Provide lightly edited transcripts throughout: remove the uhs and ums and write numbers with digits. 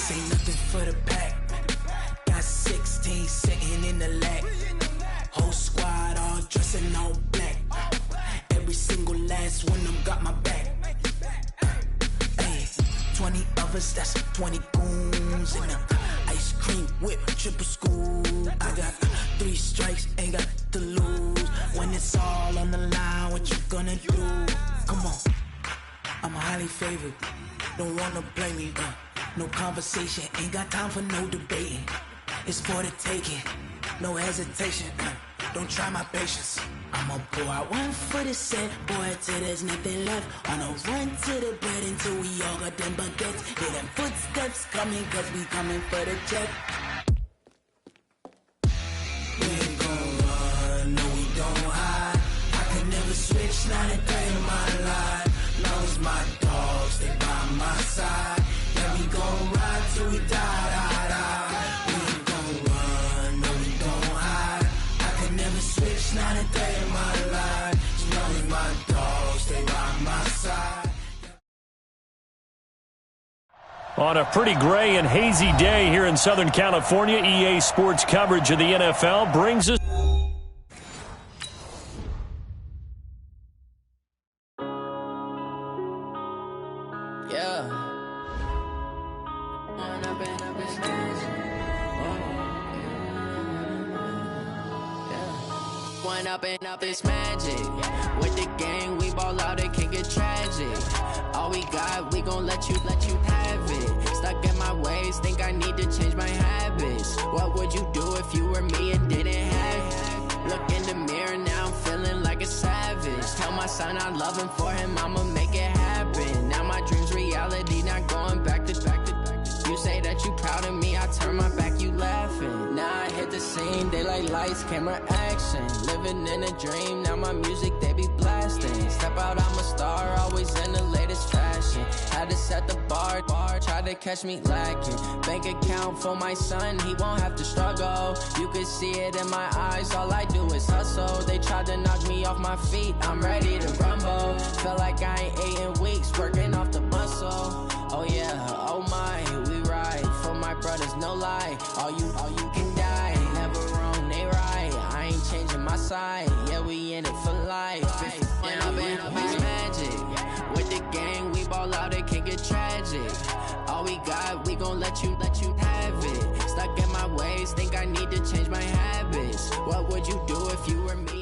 This ain't nothing for the pack. Got 16 sitting in the lap. Whole squad all dressed in all black. Every single last one of them got my back. Hey, 20 of us, that's 20 goons in the ice cream whip, triple scoop. I got 3 strikes, ain't got to lose. When it's all on the line, what you gonna do? Come on, I'm highly favored. Don't wanna blame me. No conversation, ain't got time for no debating. It's for the taking, no hesitation. Don't try my patience. I'ma pour out one for the set, boy, till there's nothing left. On a run to the bread until we all got them baguettes. Hear them footsteps coming, cause we coming for the check. We ain't gon' run, no we don't hide. I can never switch, not a day in my life. Long as my dogs stay by my side. Yeah, we gon' ride till we die, die, die. We ain't gon' run, no we don't hide. I can never switch, not a day in my life. As long as my dogs stay by my side. On a pretty gray and hazy day here in Southern California, EA Sports coverage of the NFL brings us... Up this magic. With the gang, we ball out, it can get tragic. All we got, we gon' let you have it. Stuck in my ways, think I need to change my habits. What would you do if you were me and didn't have it? Look in the mirror, now I'm feeling like a savage. Tell my son I love him, for him I'ma make it happen. Now my dream's reality, not going back to back. You say that you proud of me, I turn my back, you laughing. Now I hit the scene, daylight lights, camera action. Living in a dream, now my music, they be blasting. Step out, I'm a star, always in the latest fashion. Had to set the bar, try to catch me lacking. Bank account for my son, he won't have to struggle. You could see it in my eyes, all I do is hustle. They tried to knock me off my feet, I'm ready to rumble. Felt like I ain't ate in weeks, working off the muscle. Oh yeah, oh my, we ride for my brothers, no lie. All you can die, never wrong, they right. I ain't changing my side, yeah, we in it for life. And I've been magic. With the gang, we ball out, it can get tragic. All we got, we gon' let you have it. Stuck in my ways, think I need to change my habits. What would you do if you were me?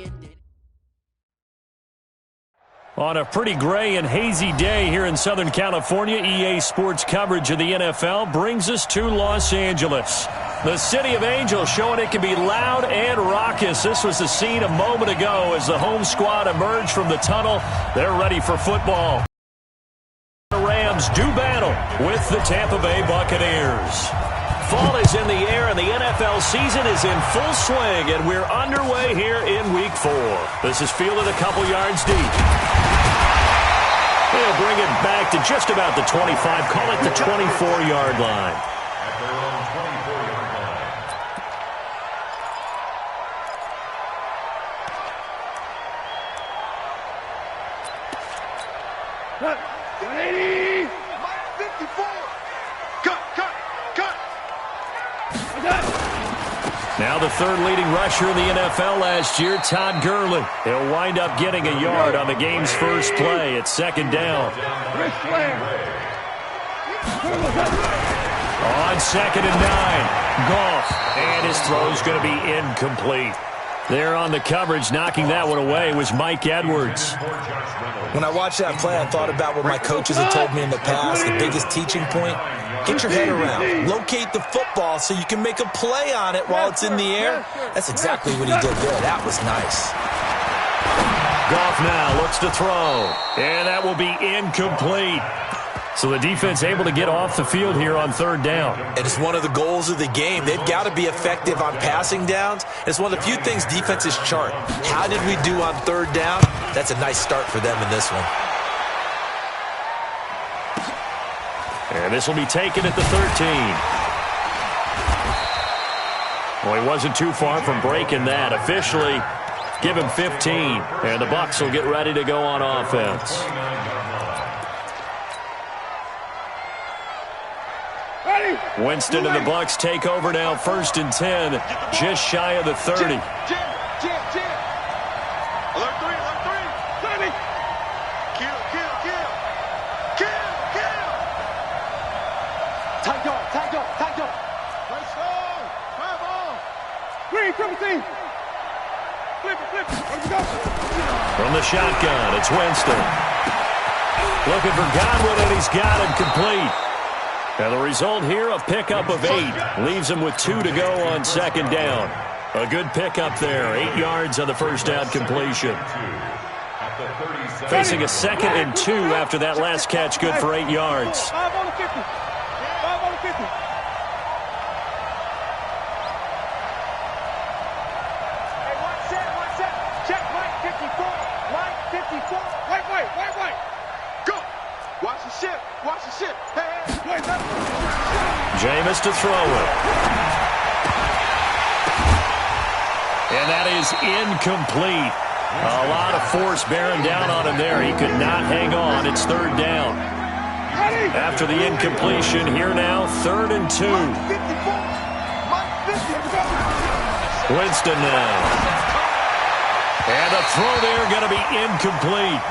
On a pretty gray and hazy day here in Southern California, EA Sports coverage of the NFL brings us to Los Angeles. The City of Angels showing it can be loud and raucous. This was the scene a moment ago as the home squad emerged from the tunnel. They're ready for football. The Rams do battle with the Tampa Bay Buccaneers. Fall is in the air and the NFL season is in full swing, and we're underway here in Week 4. This is fielded a couple yards deep. They'll bring it back to just about the 25, call it the 24-yard line. At their own 24-yard line. Cut. 80. 54. Cut. Now the third leading rusher in the NFL last year, Todd Gurley. He'll wind up getting a yard on the game's first play at second down. On 2nd and 9, Goff, and his throw's going to be incomplete. There on the coverage, knocking that one away, was Mike Edwards. When I watched that play, I thought about what my coaches had told me in the past. The biggest teaching point, get your head around. Locate the football so you can make a play on it while it's in the air. That's exactly what he did there. That was nice. Goff now looks to throw, and that will be incomplete. So the defense able to get off the field here on third down. It is one of the goals of the game. They've got to be effective on passing downs. It's one of the few things defenses chart. How did we do on third down? That's a nice start for them in this one. And this will be taken at the 13. Well, he wasn't too far from breaking that. Officially, give him 15. And the Bucs will get ready to go on offense. Ready? Winston and the Bucs take over now, 1st and 10, just shy of the 30. Alert 3, alert 3. 30. Kill. Tight dog. Let's go. Fire ball. Green, triple team. Flip it. Let's go. From the shotgun, it's Winston. Looking for Godwin, and he's got it complete. And the result here, a pickup of 8. Leaves him with 2 to go on 2nd down. A good pickup there. 8 yards on the first down completion. Facing a 2nd and 2 after that last catch, good for 8 yards. 5 on the 50. 5 on the 50. Hey, one set. Check right 54. Right 54. Wait. Go. Watch the ship. Hey. Wait, Jameis to throw it. And that is incomplete. A lot of force bearing down on him there. He could not hang on. It's 3rd down. After the incompletion, here now, 3rd and 2. Winston now. And the throw there going to be incomplete.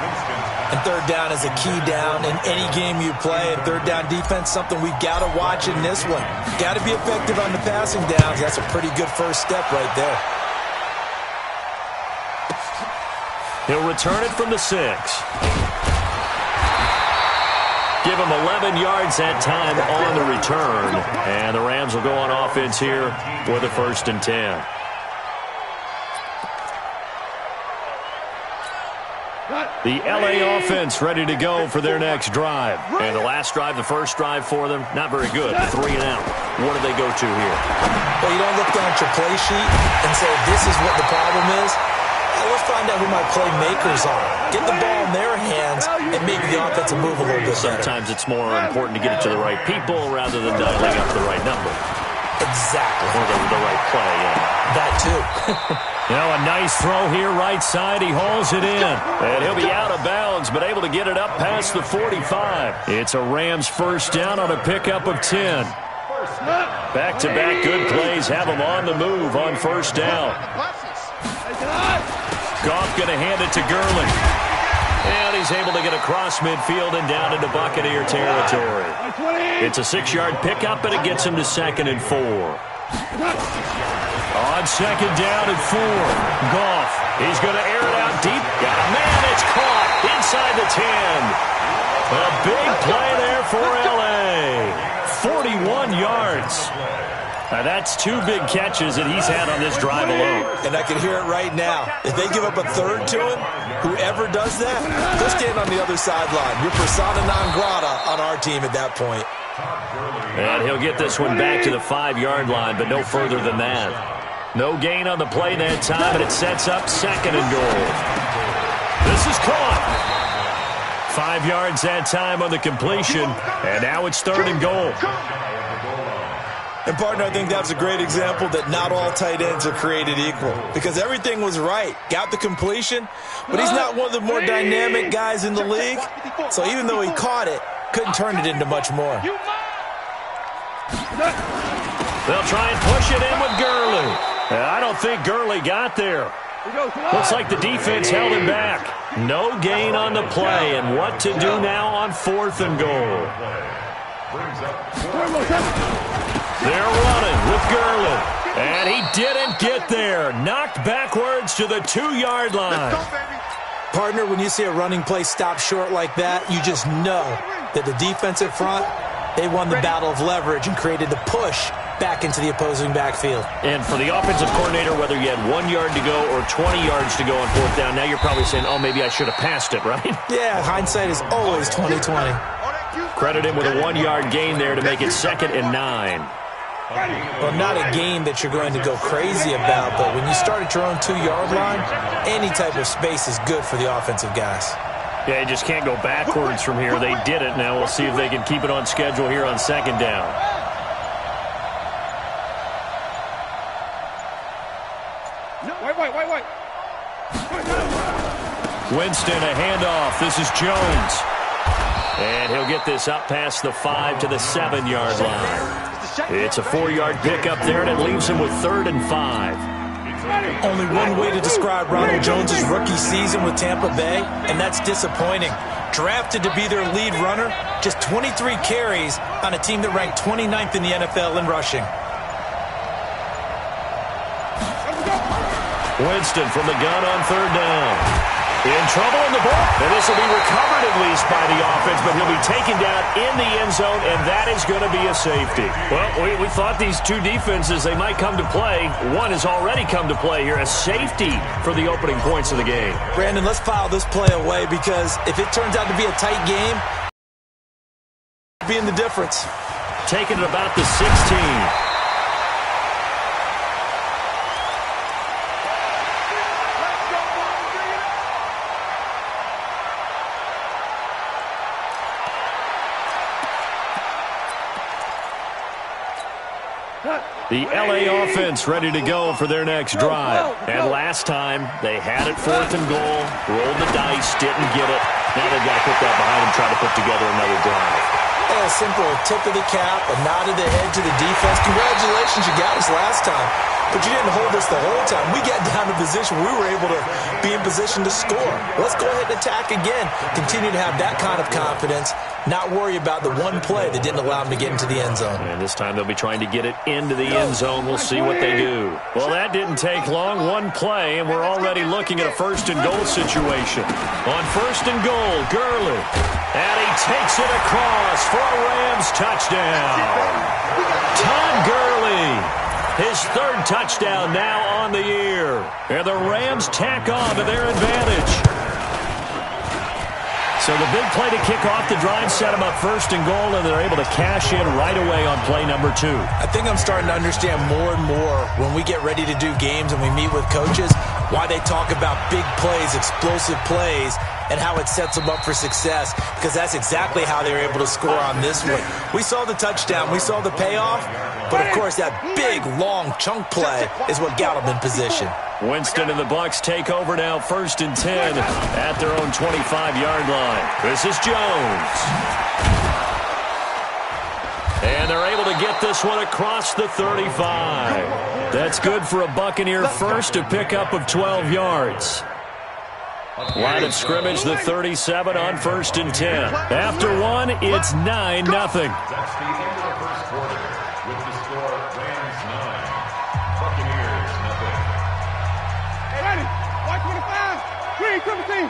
And 3rd down is a key down in any game you play. And 3rd down defense, something we've got to watch in this one. Got to be effective on the passing downs. That's a pretty good first step right there. He'll return it from the 6. Give him 11 yards that time on the return. And the Rams will go on offense here for the 1st and 10. The L.A. offense ready to go for their next drive. And the last drive, the first drive for them, not very good. 3 and out. What do they go to here? Well, you don't look down at your play sheet and say, this is what the problem is. Let's find out who my playmakers are. Get the ball in their hands and maybe the offense will move a little bit better. Sometimes it's more important to get it to the right people rather than dialing up the right number. Exactly. Or the right play, yeah. That too. Now a nice throw here, right side. He hauls it in. And he'll be out of bounds, but able to get it up past the 45. It's a Rams 1st down on a pickup of 10. Back-to-back good plays have him on the move on 1st down. Goff going to hand it to Gurley. And he's able to get across midfield and down into Buccaneer territory. It's a 6-yard pickup, and it gets him to 2nd and 4. On 2nd down and 4. Goff. He's going to air it out deep. Got a man. It's caught inside the 10. A big play there for L.A. 41 yards. Now that's 2 big catches that he's had on this drive alone. And I can hear it right now. If they give up a 3rd to him, whoever does that, they'll stand on the other sideline. You're persona non grata on our team at that point. And he'll get this one back to the 5-yard line, but no further than that. No gain on the play that time, and it sets up 2nd and goal. This is caught. 5 yards that time on the completion, and now it's 3rd and goal. And, partner, I think that's a great example that not all tight ends are created equal. Because everything was right. Got the completion, but he's not one of the more dynamic guys in the league. So even though he caught it, couldn't turn it into much more. They'll try and push it in with Gurley. I don't think Gurley got there. Looks like the defense held him back. No gain on the play, and what to do now on 4th and goal. They're running with Gurley. And he didn't get there. Knocked backwards to the 2-yard line. Partner, when you see a running play stop short like that, you just know that the defensive front, they won the battle of leverage and created the push back into the opposing backfield. And for the offensive coordinator, whether you had 1 yard to go or 20 yards to go on 4th down, now you're probably saying, oh, maybe I should have passed it, right? Yeah, hindsight is always 20/20. Credit him with a 1-yard gain there to make it 2nd and 9. Well, not a game that you're going to go crazy about, but when you start at your own 2-yard line, any type of space is good for the offensive guys. Yeah, you just can't go backwards from here. They did it. Now we'll see if they can keep it on schedule here on 2nd down. Wait. Winston, a handoff. This is Jones. And he'll get this up past the 5 to the 7-yard line. It's a 4-yard pickup there, and it leaves him with 3rd and 5. Only one way to describe Ronald Jones' rookie season with Tampa Bay, and that's disappointing. Drafted to be their lead runner, just 23 carries on a team that ranked 29th in the NFL in rushing. Winston from the gun on 3rd down. In trouble in the ball. And this will be recovered at least by the offense, but he'll be taken down in the end zone, and that is going to be a safety. Well, we thought these two defenses, they might come to play. One has already come to play here, a safety for the opening points of the game. Brandon, let's file this play away because if it turns out to be a tight game, being the difference. Taking it about the 16. The L.A. offense ready to go for their next drive. And last time, they had it 4th and goal, rolled the dice, didn't get it. Now they've got to put that behind them, try to put together another drive. A simple tip of the cap, a nod of the head to the defense. Congratulations, you got us last time. But you didn't hold us the whole time. We got down to position we were able to be in position to score. Let's go ahead and attack again. Continue to have that kind of confidence. Not worry about the one play that didn't allow them to get into the end zone. And this time they'll be trying to get it into the end zone. We'll see what they do. Well, that didn't take long. One play, and we're already looking at a 1st and goal situation. On 1st and goal, Gurley. And he takes it across for a Rams touchdown. Todd Gurley. His 3rd touchdown now on the year. And the Rams tack on to their advantage. So the big play to kick off the drive set them up 1st and goal, and they're able to cash in right away on play number 2. I think I'm starting to understand more and more when we get ready to do games and we meet with coaches why they talk about big plays, explosive plays, and how it sets them up for success, because that's exactly how they were able to score on this one. We saw the touchdown. We saw the payoff. But, of course, that big, long chunk play is what got them in position. Winston and the Bucs take over now, 1st and 10 at their own 25-yard line. This is Jones. And they're able to get this one across the 35. That's good for a Buccaneer first, a pickup of 12 yards. Line of scrimmage, the 37 on 1st and 10. After one, it's 9-0. That's the end of the first quarter. With the score, Rams 9, Buccaneers 0. Hey, ready? White 25, green 17,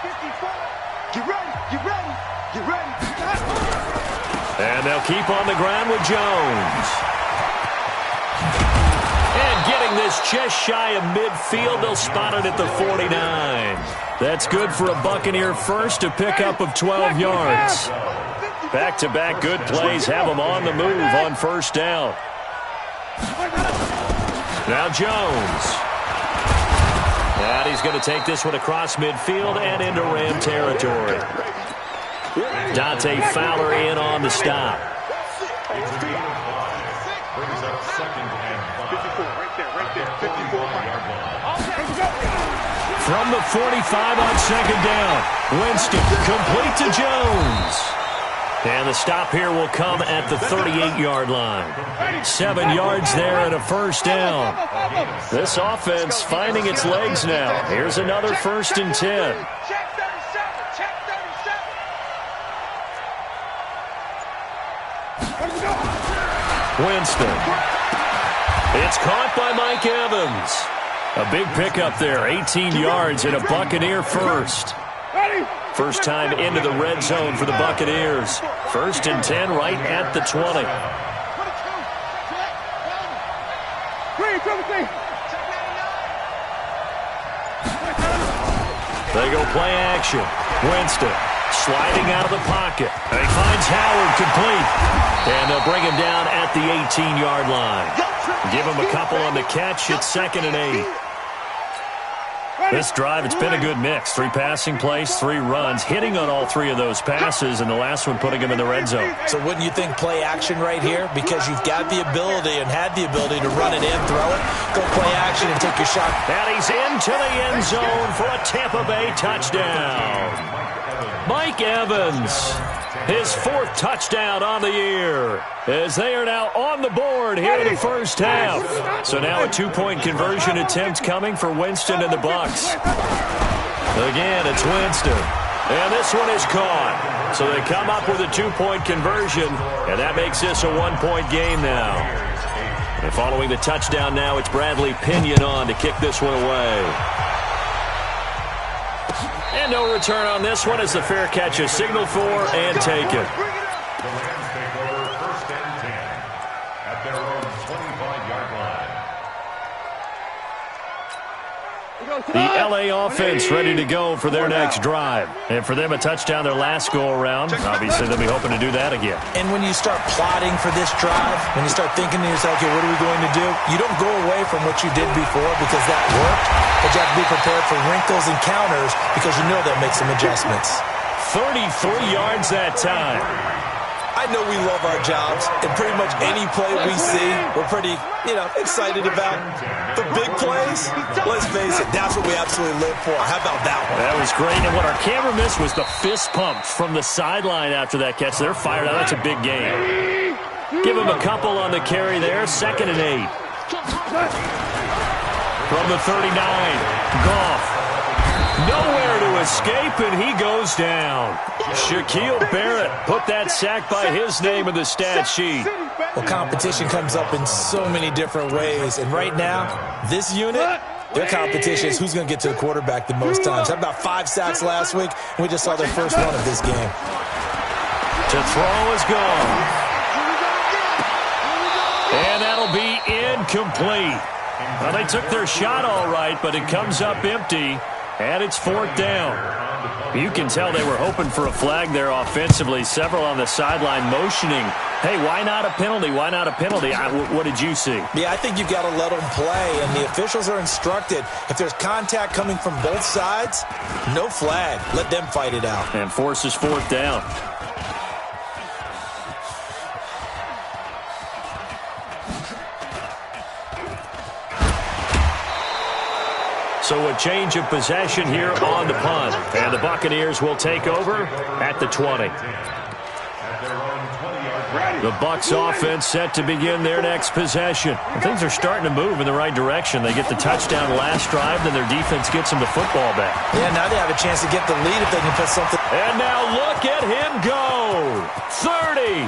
54. Get ready, get ready, get ready. And they'll keep on the ground with Jones. And getting this just shy of midfield, they'll spot it at the 49. That's good for a Buccaneer first, a pickup of 12 yards. Back-to-back good plays have them on the move on 1st down. Now Jones. And he's going to take this one across midfield and into Ram territory. Dante Fowler in on the stop. Brings up 2nd and 5. Right there, 54. From the 45 on 2nd down. Winston complete to Jones. And the stop here will come at the 38-yard line. 7 yards there and a 1st down. This offense finding its legs now. Here's another 1st and 10. Check 37, check 37. Winston. It's caught by Mike Evans. A big pickup there, 18 yards and a Buccaneer first. First time into the red zone for the Buccaneers. 1st and 10 right at the 20. They go play action. Winston sliding out of the pocket. And he finds Howard complete. And they'll bring him down at the 18-yard line. Give him a couple on the catch. It's 2nd and 8. This drive, it's been a good mix. 3 passing plays, 3 runs, hitting on all 3 of those passes, and the last one putting him in the red zone. So wouldn't you think play action right here? Because you've got the ability and had the ability to run it in, throw it, go play action and take your shot. And he's into the end zone for a Tampa Bay touchdown. Mike Evans, his 4th touchdown on the year, as they are now on the board here in the first half. So now a 2-point conversion attempt coming for Winston and the Bucs. Again, it's Winston. And this one is caught. So they come up with a 2-point conversion, and that makes this a 1-point game now. And following the touchdown now, it's Bradley Pinion on to kick this one away. And no return on this one as the fair catch is signaled for and taken. The Rams take over 1st and 10 at their own 25-yard line. The L.A. offense ready to go for their next drive. And for them, a touchdown their last go-around. Obviously, they'll be hoping to do that again. And when you start plotting for this drive, when you start thinking to yourself, okay, what are we going to do? You don't go away from what you did before because that worked. But you have to be prepared for wrinkles and counters because you know they'll make some adjustments. 33 yards that time. I know we love our jobs, and pretty much any play we see, we're pretty, excited about. The big plays, let's face it, that's what we absolutely live for. How about that one? That was great, and what our camera missed was the fist pump from the sideline after that catch. They're fired out. That's a big game. Give him a couple on the carry there. 2nd and 8. From the 39, Goff. Nowhere to escape, and he goes down. Shaquille Barrett put that sack by his name in the stat sheet. Well, competition comes up in so many different ways, and right now, this unit, their competition is who's going to get to the quarterback the most times. Had about 5 sacks last week, and we just saw their first one of this game. To throw is gone. And that'll be incomplete. Well, they took their shot all right, but it comes up empty. And it's 4th down. You can tell they were hoping for a flag there offensively. Several on the sideline motioning, hey, why not a penalty? Why not a penalty? What did you see? Yeah, I think you've got to let them play, and the officials are instructed. If there's contact coming from both sides, no flag. Let them fight it out. And forces 4th down. So a change of possession here on the punt. And the Buccaneers will take over at the 20. The Bucs offense set to begin their next possession. And things are starting to move in the right direction. They get the touchdown last drive, then their defense gets them the football back. Yeah, now they have a chance to get the lead if they can put something. And now look at him go. 30,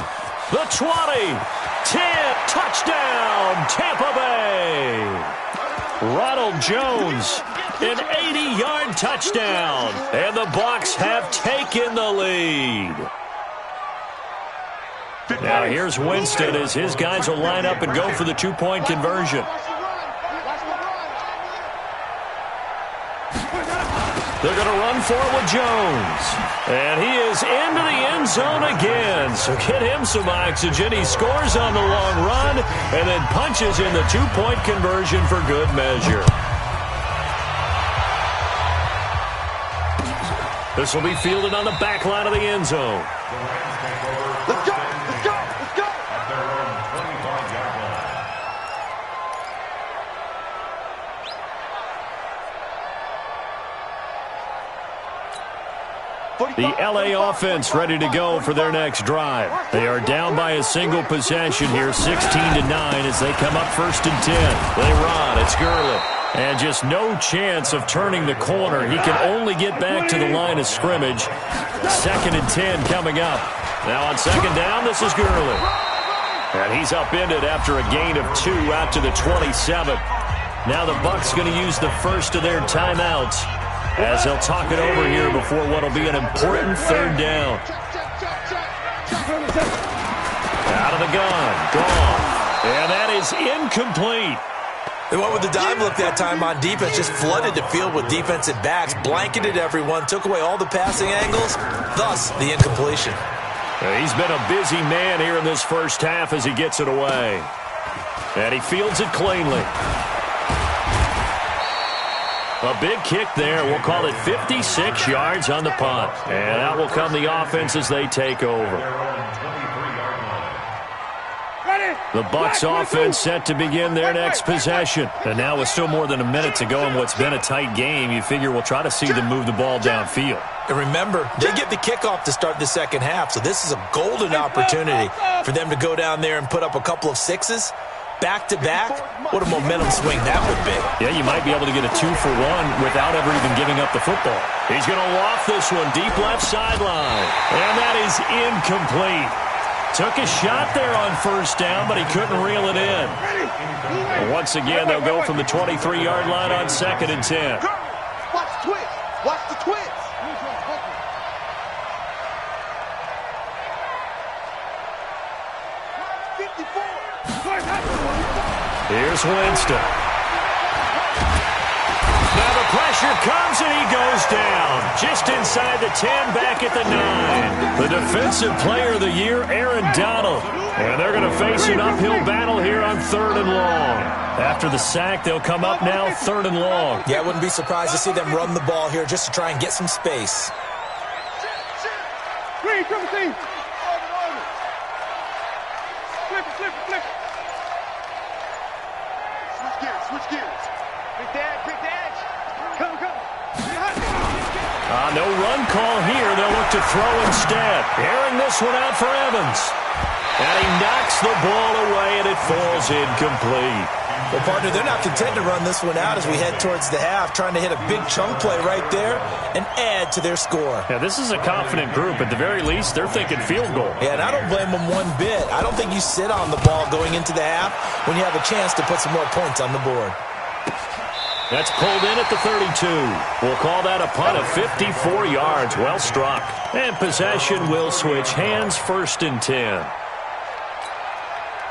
the 20, 10, touchdown, Tampa Bay. Ronald Jones, an 80-yard touchdown, and the Bucs have taken the lead. Now here's Winston as his guys will line up and go for the 2-point conversion. They're going to run for it with Jones. And he is into the end zone again. So get him some oxygen. He scores on the long run and then punches in the 2-point conversion for good measure. This will be fielded on the back line of the end zone. Let's go, let's go, let's go. At their own 25-yard line. The L.A. offense ready to go for their next drive. They are down by a single possession here, 16-9 as they come up 1st and 10. They run. It's Gurley. And just no chance of turning the corner. He can only get back to the line of scrimmage. 2nd and 10 coming up. Now on 2nd down, this is Gurley. And he's upended after a gain of 2 out to the 27. Now the Bucs going to use the first of their timeouts as they'll talk it over here before what will be an important 3rd down. Out of the gun. Gone. And that is incomplete. They went with the dime look that time on defense, just flooded the field with defensive backs, blanketed everyone, took away all the passing angles, thus the incompletion. He's been a busy man here in this first half as he gets it away. And he fields it cleanly. A big kick there. We'll call it 56 yards on the punt. And out will come the offense as they take over. Ready? The Bucs offense set to begin their next possession. And now with still more than a minute to go in what's been a tight game, you figure we'll try to see them move the ball downfield. And remember, they get the kickoff to start the second half, so this is a golden opportunity for them to go down there and put up a couple of sixes. Back-to-back, what a momentum swing that would be. Yeah, you might be able to get a 2-for-1 without ever even giving up the football. He's going to loft this one deep left sideline. And that is incomplete. Took a shot there on first down, but he couldn't reel it in. And once again, they'll go from the 23-yard line on 2nd and 10. Watch the twist. Watch the twist. Here's Winston. Now the pressure comes and he goes down. Just inside the 10, back at the 9. The defensive player of the year, Aaron Donald. And they're going to face an uphill battle here on 3rd and long. After the sack, they'll come up now 3rd and long. Yeah, I wouldn't be surprised to see them run the ball here just to try and get some space. Green, triple team. Flip it. Switch gears. Quick dash. Come. No run call here. They'll look to throw instead. Airing this one out for Evans. And he knocks the ball away, and it falls incomplete. Well, partner, they're not content to run this one out as we head towards the half, trying to hit a big chunk play right there and add to their score. Yeah, this is a confident group. At the very least, they're thinking field goal. Yeah, and I don't blame them one bit. I don't think you sit on the ball going into the half when you have a chance to put some more points on the board. That's pulled in at the 32. We'll call that a punt of 54 yards. Well struck. And possession will switch hands, 1st and 10.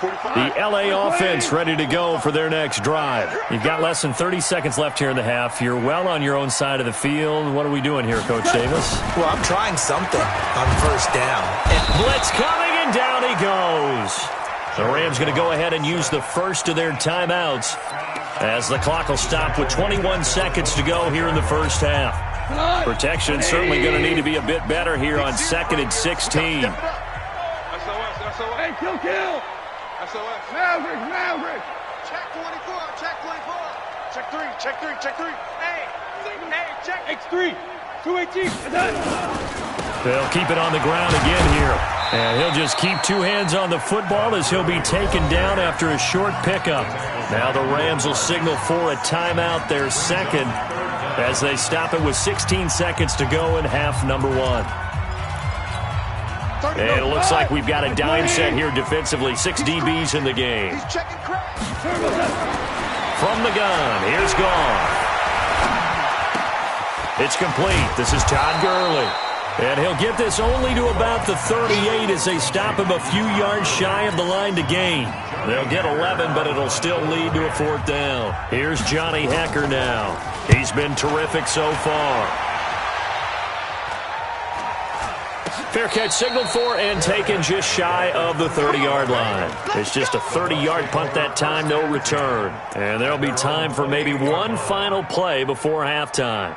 The LA offense ready to go for their next drive. You've got less than 30 seconds left here in the half. You're well on your own side of the field. What are we doing here, Coach Davis? Well, I'm trying something on 1st down. And blitz coming, and down he goes. The Rams going to go ahead and use the first of their timeouts as the clock will stop with 21 seconds to go here in the first half. Protection certainly going to need to be a bit better here on 2nd and 16. SOS. Hey, kill. SOS. Maverick. Check 24. Check 3. Hey, check. X3. 218. They'll keep it on the ground again here. And he'll just keep two hands on the football as he'll be taken down after a short pickup. Now the Rams will signal for a timeout, their second, as they stop it with 16 seconds to go in half number 1. And it looks like we've got a dime set here defensively. 6 DBs in the game. From the gun, here's Goff. It's complete. This is Todd Gurley. And he'll get this only to about the 38 as they stop him a few yards shy of the line to gain. They'll get 11, but it'll still lead to a 4th down. Here's Johnny Hecker now. He's been terrific so far. Fair catch signaled for and taken just shy of the 30-yard line. It's just a 30-yard punt that time, no return. And there'll be time for maybe one final play before halftime.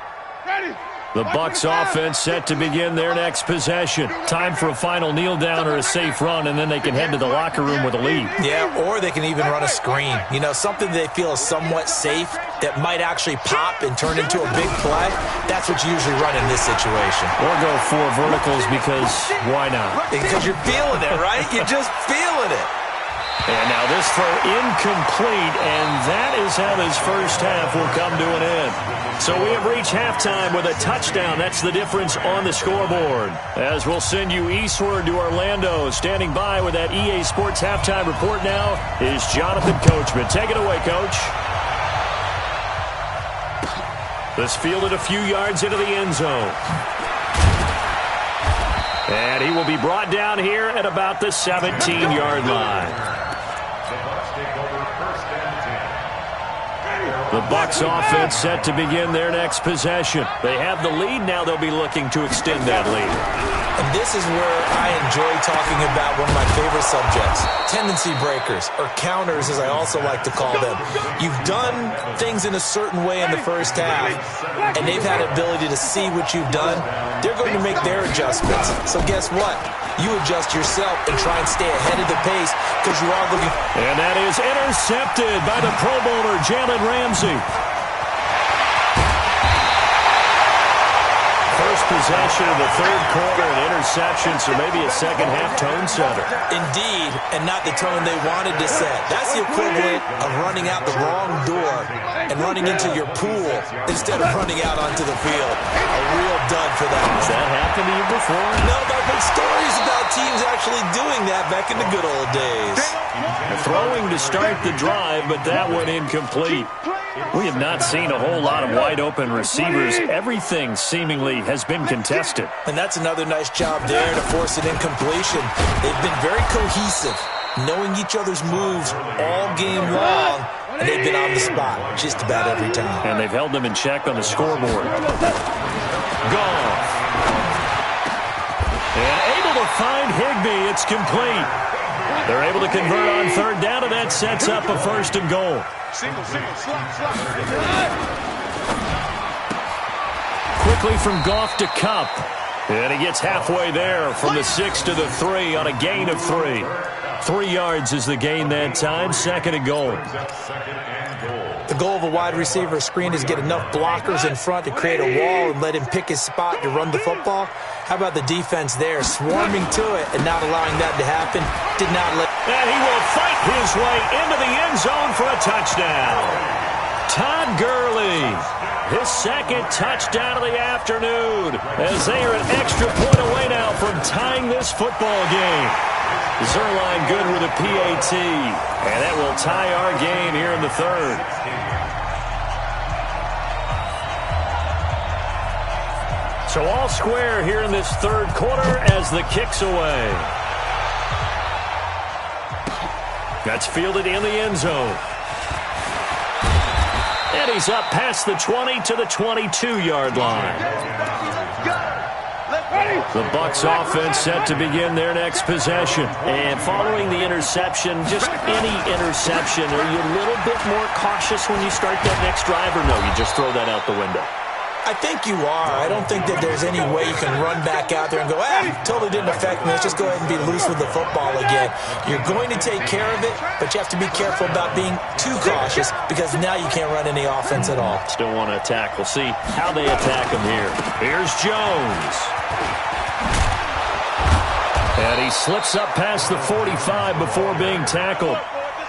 The Bucs offense set to begin their next possession. Time for a final kneel down or a safe run, and then they can head to the locker room with a lead. Yeah, or they can even run a screen. You know, something they feel is somewhat safe that might actually pop and turn into a big play. That's what you usually run in this situation. Or go for verticals because why not? Because you're feeling it, right? You're just feeling it. And now this throw incomplete, and that is how this first half will come to an end. So we have reached halftime with a touchdown. That's the difference on the scoreboard. As we'll send you eastward to Orlando. Standing by with that EA Sports halftime report now is Jonathan Coachman. Take it away, Coach. This fielded a few yards into the end zone. And he will be brought down here at about the 17-yard line. The Bucs offense set to begin their next possession. They have the lead. Now they'll be looking to extend that lead. And this is where I enjoy talking about one of my favorite subjects, tendency breakers, or counters as I also like to call them. You've done things in a certain way in the first half, and they've had the ability to see what you've done. They're going to make their adjustments. So guess what? You adjust yourself and try and stay ahead of the pace because you are looking. And that is intercepted by the Pro Bowler, Jalen Ramsey. First possession of the third quarter, an interception, so maybe a second-half tone setter. Indeed, and not the tone they wanted to set. That's the equivalent of running out the wrong door and running into your pool instead of running out onto the field. A real dud for that. Has that happened to you before? No, but I've heard stories about teams actually doing that back in the good old days. Throwing to start the drive, but that one incomplete. We have not seen a whole lot of wide-open receivers. Everything seemingly has been contested. And that's another nice job there to force an incompletion. They've been very cohesive, knowing each other's moves all game long, and they've been on the spot just about every time. And they've held them in check on the scoreboard. Gone. And able to find Higbee. It's complete. They're able to convert on third down, and that sets up a first and goal. Single, slot. Quickly from Goff to Kupp. And he gets halfway there from the 6 to the 3 on a gain of 3. 3 yards is the gain that time, second and goal. The goal of a wide receiver screen is get enough blockers in front to create a wall and let him pick his spot to run the football. How about the defense there, swarming to it and not allowing that to happen? Did not let. And he will fight his way into the end zone for a touchdown. Todd Gurley, his second touchdown of the afternoon, as they are an extra point away now from tying this football game. Zerline good with a PAT, and that will tie our game here in the third. So all square here in this third quarter as the kick's away. That's fielded in the end zone. And he's up past the 20 to the 22-yard line. The Bucs offense set to begin their next possession. And following the interception, just any interception, are you a little bit more cautious when you start that next drive, or no, you just throw that out the window? I think you are. I don't think that there's any way you can run back out there and go, totally didn't affect me. Let's just go ahead and be loose with the football again. You're going to take care of it, but you have to be careful about being too cautious because now you can't run any offense at all. Still want to attack. We'll see how they attack him here. Here's Jones. And he slips up past the 45 before being tackled.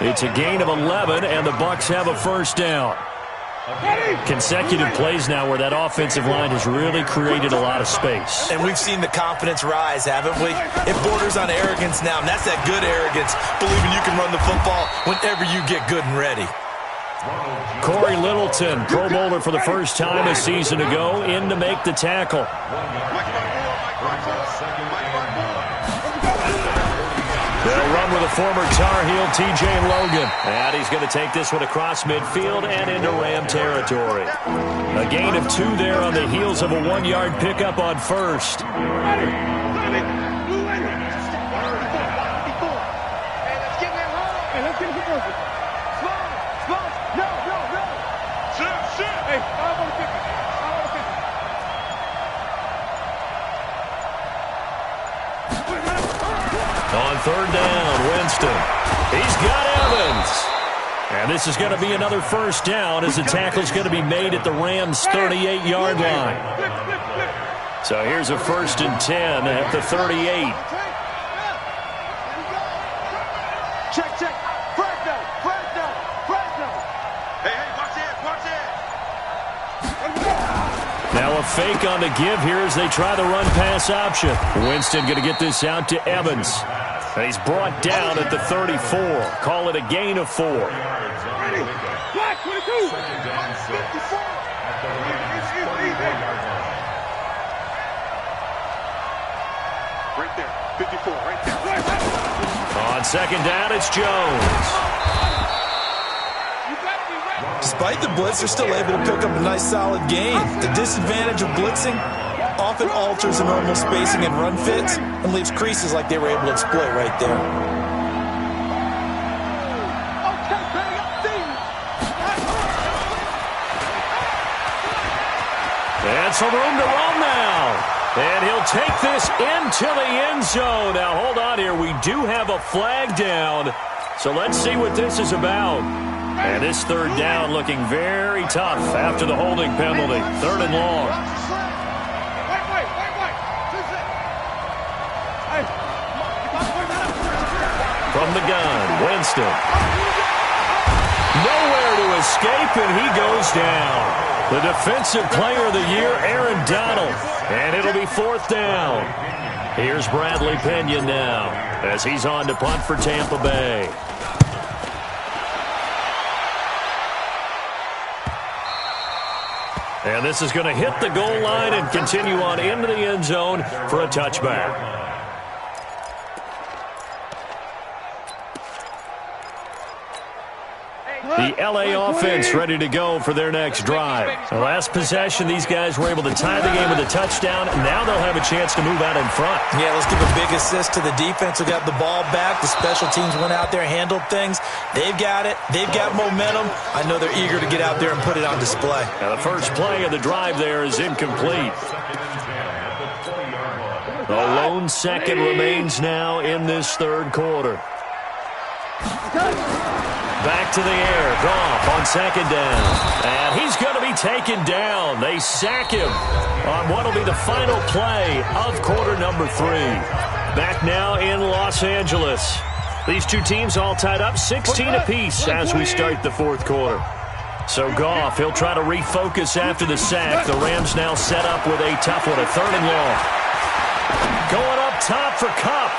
It's a gain of 11, and the Bucs have a first down. Consecutive plays now where that offensive line has really created a lot of space. And we've seen the confidence rise, haven't we? It borders on arrogance now, and that's that good arrogance, believing you can run the football whenever you get good and ready. Corey Littleton, Pro Bowler for the first time a season ago, in to make the tackle. They'll run with a former Tar Heel, T.J. Logan. And he's going to take this one across midfield and into Ram territory. A gain of 2 there on the heels of a 1-yard pickup on first. On third down, Winston. He's got Evans. And this is going to be another first down as the tackle's going to be made at the Rams' 38-yard line. So here's a 1st and 10 at the 38. Check. Fresno. Hey, watch it. Now a fake on the give here as they try the run-pass option. Winston going to get this out to Evans. And he's brought down at the 34. Call it a gain of 4. Right there, 54, right there. On second down, it's Jones. Despite the blitz, they're still able to pick up a nice solid gain. The disadvantage of blitzing, often alters the normal spacing and run fits and leaves creases like they were able to exploit right there. And some room to roam now. And he'll take this into the end zone. Now, hold on here. We do have a flag down. So let's see what this is about. And this third down looking very tough after the holding penalty. Third and long. From the gun, Winston. Nowhere to escape, and he goes down. The defensive player of the year, Aaron Donald. And it'll be fourth down. Here's Bradley Pinion now as he's on to punt for Tampa Bay. And this is going to hit the goal line and continue on into the end zone for a touchback. The L.A. offense ready to go for their next drive. The last possession, these guys were able to tie the game with a touchdown. Now they'll have a chance to move out in front. Yeah, let's give a big assist to the defense who got the ball back. The special teams went out there, handled things. They've got it. They've got momentum. I know they're eager to get out there and put it on display. Now the first play of the drive there is incomplete. The lone second remains now in this third quarter. Back to the air. Goff on second down. And he's going to be taken down. They sack him on what will be the final play of quarter number 3. Back now in Los Angeles. These two teams all tied up 16 apiece as we start the fourth quarter. So Goff, he'll try to refocus after the sack. The Rams now set up with a tough one, a third and long. Going up top for Kupp.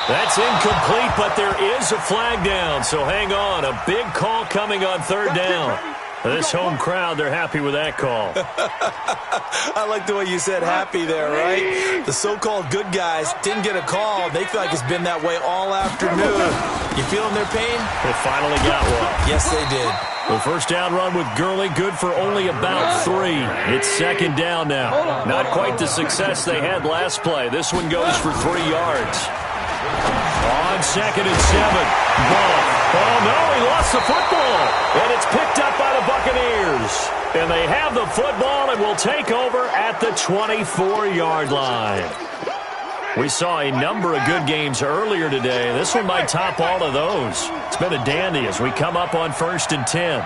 That's incomplete, but there is a flag down, so hang on. A big call coming on third down. This home crowd, they're happy with that call. I like the way you said happy there, right? The so-called good guys didn't get a call. They feel like it's been that way all afternoon. You feeling their pain? They finally got one. Yes, they did. The first down run with Gurley, good for only about 3. It's second down now. Not quite the success they had last play. This one goes for 3 yards. On second and 7. Ball. Oh, no, he lost the football. And it's picked up by the Buccaneers. And they have the football and will take over at the 24-yard line. We saw a number of good games earlier today. This one might top all of those. It's been a dandy as we come up on 1st and 10.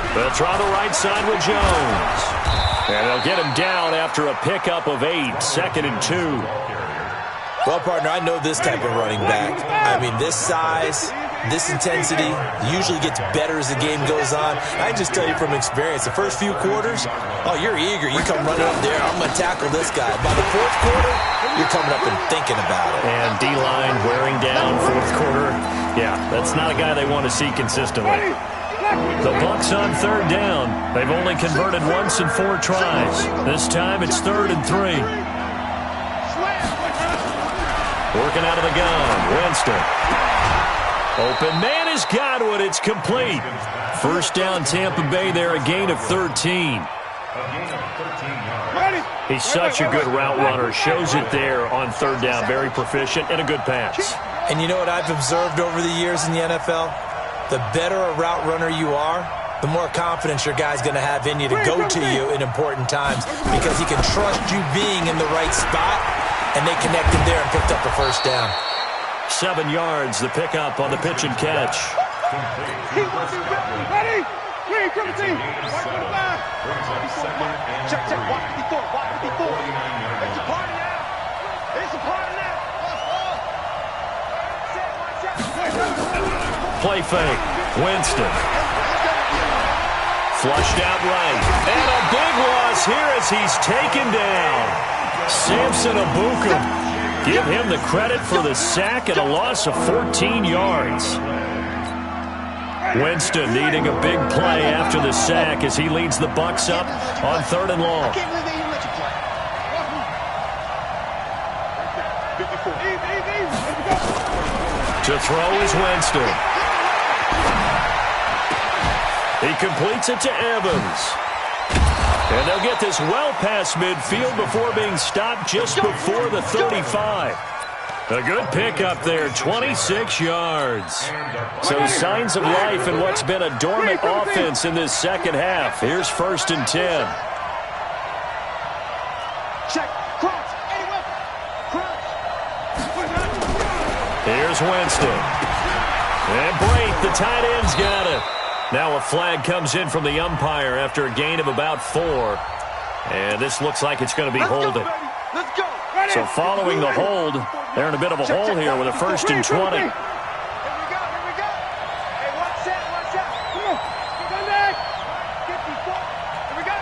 They'll try the right side with Jones. And they'll get him down after a pickup of 8, 2nd and 2. Well, partner, I know this type of running back. I mean, this size, this intensity usually gets better as the game goes on. I just tell you from experience, the first few quarters, oh, you're eager. You come running up there, I'm going to tackle this guy. By the fourth quarter, you're coming up and thinking about it. And D-line wearing down fourth quarter. Yeah, that's not a guy they want to see consistently. The Bucs on third down. They've only converted once in 4 tries. This time it's 3rd and 3. Working out of the gun. Winston. Open man has got one. It's complete. First down Tampa Bay there, a gain of 13. He's such a good route runner. Shows it there on third down. Very proficient and a good pass. And you know what I've observed over the years in the NFL? The better a route runner you are, the more confidence your guy's going to have in you to go to you in important times because he can trust you being in the right spot, and they connected there and picked up the first down. 7 yards, the pickup on the pitch and catch. Ready? 3, triple team. Check, check. Watch 54. Watch 54. It's a party now. It's a party now. Play fake. Winston. Flushed out right. And a big loss here as he's taken down. Samson Abuka. Give him the credit for the sack and a loss of 14 yards. Winston needing a big play after the sack as he leads the Bucs up on 3rd and long. I can't believe they even let you play. To throw is Winston. He completes it to Evans. And they'll get this well past midfield before being stopped just before the 35. A good pickup there, 26 yards. So signs of life in what's been a dormant offense in this second half. Here's 1st and 10. Check, cross, anywhere, cross. Here's Winston. And Brait, the tight end's got it. Now a flag comes in from the umpire after a gain of about 4. And this looks like it's going to be holding. Let's go. So following the hold, they're in a bit of a hole here with a 1st and 20. Here we go. Hey, one set. Come on. Come back. 54. Here we go.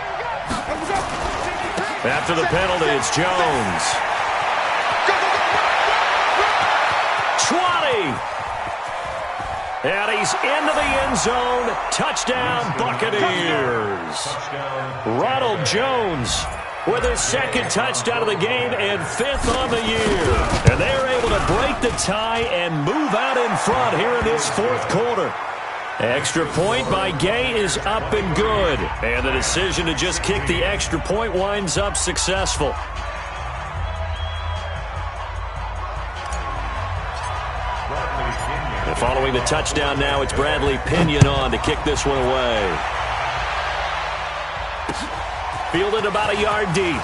After the penalty, it's Jones. 20. And he's into the end zone. Touchdown, Buccaneers. Ronald Jones with his 2nd touchdown of the game and 5th on the year. And they're able to break the tie and move out in front here in this 4th quarter. Extra point by Gay is up and good. And the decision to just kick the extra point winds up successful. And following the touchdown now, it's Bradley Pinion on to kick this one away. Fielded about a yard deep.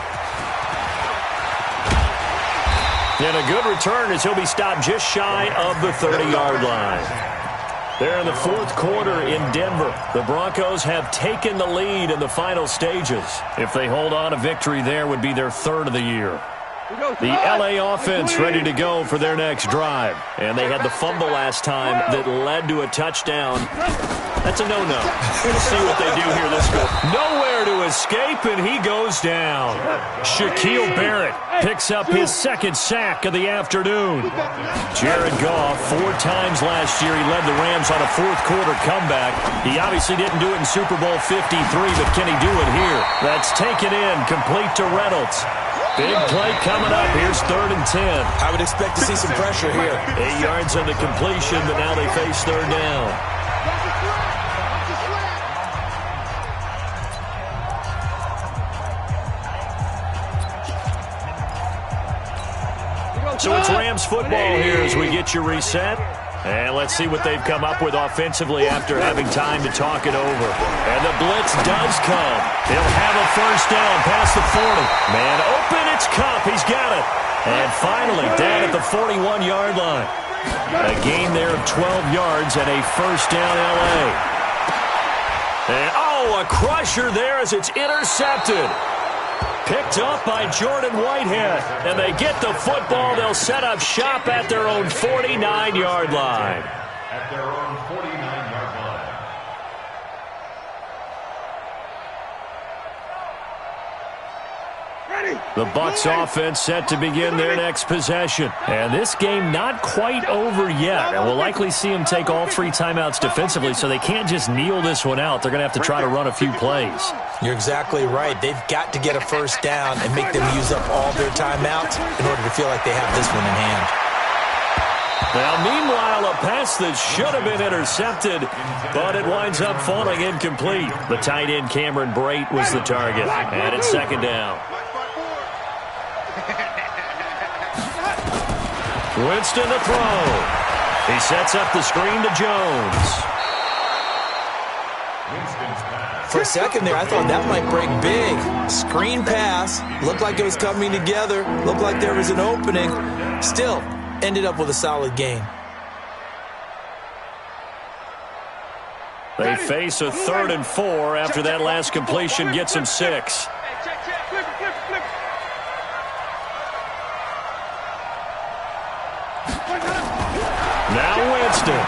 And a good return as he'll be stopped just shy of the 30-yard line. They're in the 4th quarter in Denver. The Broncos have taken the lead in the final stages. If they hold on, a victory there would be their 3rd of the year. The LA offense ready to go for their next drive. And they had the fumble last time that led to a touchdown. That's a no-no. We'll see what they do here this go. Nowhere to escape, and he goes down. Shaquille Barrett picks up his 2nd sack of the afternoon. Jared Goff, 4 times last year, he led the Rams on a 4th quarter comeback. He obviously didn't do it in Super Bowl 53, but can he do it here? That's taken in, complete to Reynolds. Big play coming up. Here's 3rd and 10. I would expect to see some pressure here. 8 yards on the completion, but now they face 3rd down. So it's Rams football here as we get you reset. And let's see what they've come up with offensively after having time to talk it over. And the blitz does come. He'll have a 1st down past the 40. Man open, it's Kupp. He's got it. And finally, down at the 41-yard line. A gain there of 12 yards and a 1st down LA. And, a crusher there as it's intercepted. Picked up by Jordan Whitehead. And they get the football. They'll set up shop at their own 49-yard line. At their own 49-yard line. The Bucs offense set to begin their next possession. And this game not quite over yet. And we'll likely see them take all 3 timeouts defensively, so they can't just kneel this one out. They're going to have to try to run a few plays. You're exactly right. They've got to get a 1st down and make them use up all their timeouts in order to feel like they have this one in hand. Now, meanwhile, a pass that should have been intercepted, but it winds up falling incomplete. The tight end Cameron Brait was the target, and it's 2nd down. Winston to throw. He sets up the screen to Jones. For a second there, I thought that might break big. Screen pass. Looked like it was coming together. Looked like there was an opening. Still, ended up with a solid gain. They face a 3rd and 4 after that last completion gets them 6. Now Winston.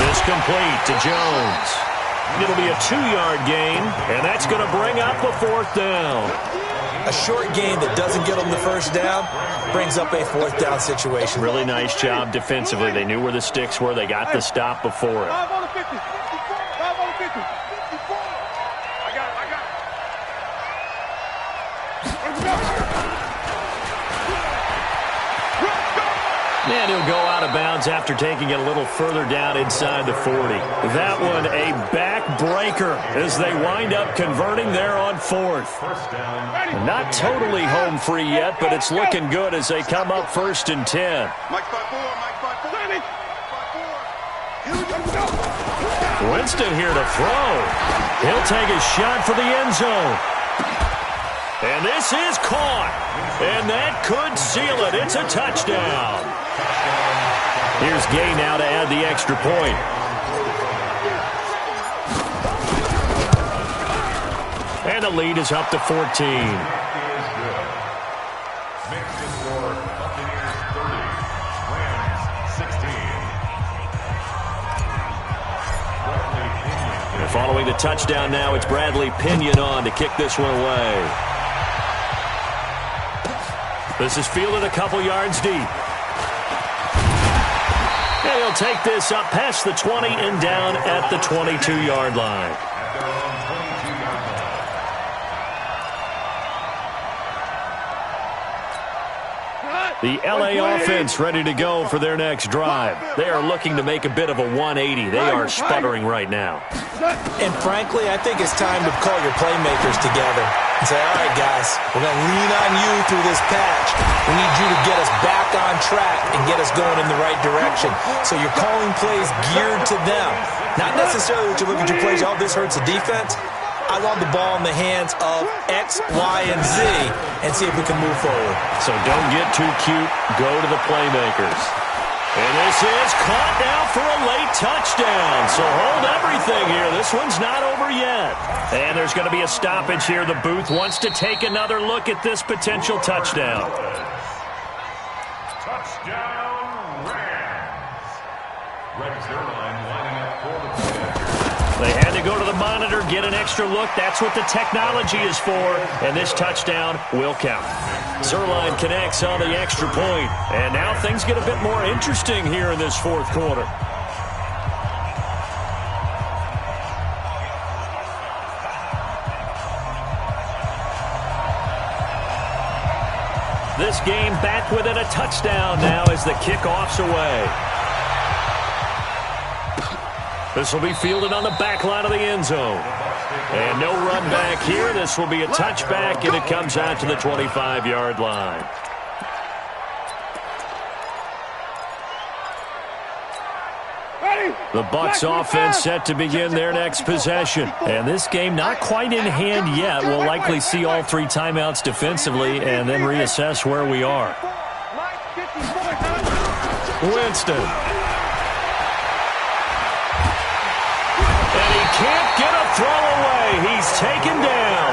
This complete to Jones. It'll be a 2-yard gain, and that's going to bring up a 4th down. A short gain that doesn't get them the 1st down brings up a 4th down situation. Really nice job defensively. They knew where the sticks were. They got the stop before it. And he'll go out of bounds after taking it a little further down inside the 40. That one a backbreaker as they wind up converting there on 4th. Not totally home free yet, but it's looking good as they come up 1st and 10. Winston here to throw. He'll take a shot for the end zone. And this is caught. And that could seal it. It's a touchdown. Here's Gay now to add the extra point. And the lead is up to 14. Following the touchdown now, it's Bradley Pinion on to kick this one away. This is fielded a couple yards deep. And he'll take this up past the 20 and down at the 22-yard line. The LA offense ready to go for their next drive. They are looking to make a bit of a 180. They are sputtering right now. And frankly, I think it's time to call your playmakers together and say, all right, guys, we're going to lean on you through this patch. We need you to get us back on track and get us going in the right direction. So you're calling plays geared to them. Not necessarily that you look at your plays, oh, this hurts the defense. I want the ball in the hands of X, Y, and Z and see if we can move forward. So don't get too cute. Go to the playmakers. And this is caught now for a late touchdown. So hold everything here. This one's not over yet. And there's going to be a stoppage here. The booth wants to take another look at this potential touchdown. Touchdown, Rams. Rex Zerline lining up for the play. They had to go to the monitor, get an extra look. That's what the technology is for. And this touchdown will count. Zerline connects on the extra point. And now things get a bit more interesting here in this 4th quarter. This game back within a touchdown now as the kickoff's away. This will be fielded on the back line of the end zone. And no run back here. This will be a touchback, and it comes out to the 25-yard line. The Bucs offense set to begin their next possession. And this game not quite in hand yet. We'll likely see all 3 timeouts defensively and then reassess where we are. Winston. Can't get a throw away. He's taken down.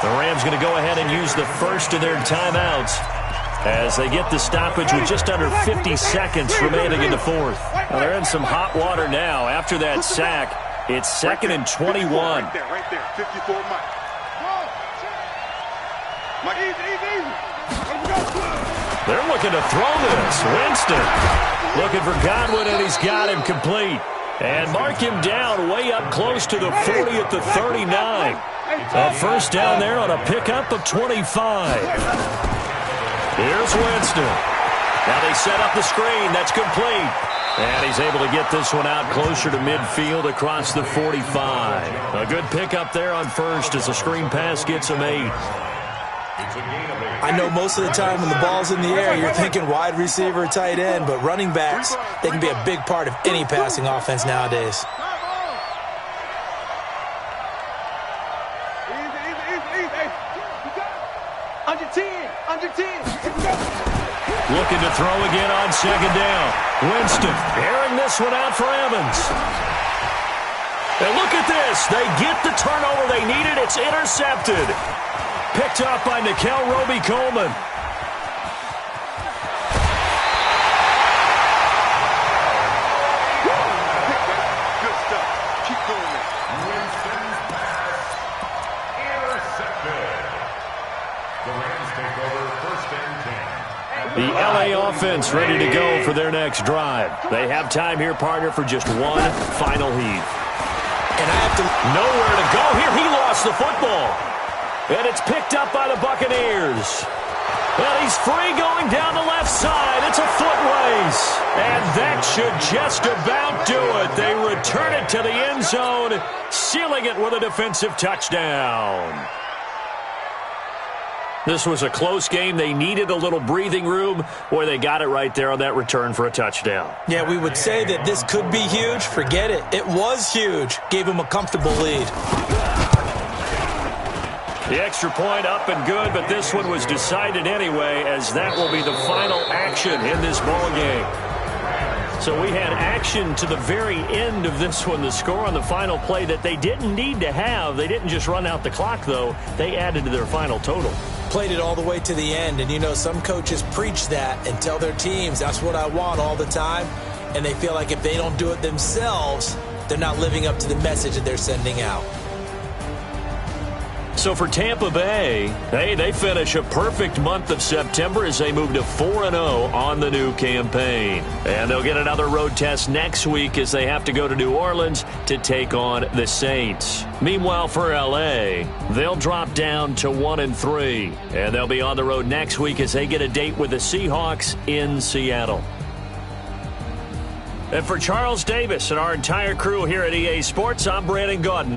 The Rams going to go ahead and use the first of their timeouts as they get the stoppage with just under 50 seconds remaining in the 4th. Well, they're in some hot water now. After that sack, it's 2nd and 21. Right there, 54 Mike. They're looking to throw this. Winston looking for Godwin, and he's got him complete. And mark him down way up close to the 40 at the 39. A first down there on a pickup of 25. Here's Winston. Now they set up the screen. That's complete. And he's able to get this one out closer to midfield across the 45. A good pickup there on first as the screen pass gets him 8. I know most of the time when the ball's in the air, you're thinking wide receiver, tight end, but running backs, they can be a big part of any passing offense nowadays. Under 10. Looking to throw again on 2nd down. Winston airing this one out for Evans. And look at this. They get the turnover they needed. It's intercepted. Picked up by Nikel Roby-Coleman. Good stuff. Keep going there. Winston's pass intercepted. The Rams take over 1st and 10. The LA offense ready to go for their next drive. They have time here, partner, for just one final heave. And I have to... Nowhere to go here. He lost the football. And it's picked up by the Buccaneers. Well, he's free going down the left side. It's a foot And that should just about do it. They return it to the end zone, sealing it with a defensive touchdown. This was a close game. They needed a little breathing room. Boy, they got it right there on that return for a touchdown. Yeah, we would say that this could be huge. Forget it. It was huge. Gave them a comfortable lead. The extra point up and good, but this one was decided anyway, as that will be the final action in this ball game. So we had action to the very end of this one. The score on the final play that they didn't need to have. They didn't just run out the clock, though. They added to their final total. Played it all the way to the end, and you know, some coaches preach that and tell their teams, that's what I want all the time, and they feel like if they don't do it themselves, they're not living up to the message that they're sending out. So for Tampa Bay, they finish a perfect month of September as they move to 4-0 on the new campaign. And they'll get another road test next week as they have to go to New Orleans to take on the Saints. Meanwhile, for L.A., they'll drop down to 1-3. And they'll be on the road next week as they get a date with the Seahawks in Seattle. And for Charles Davis and our entire crew here at EA Sports, I'm Brandon Gaudin.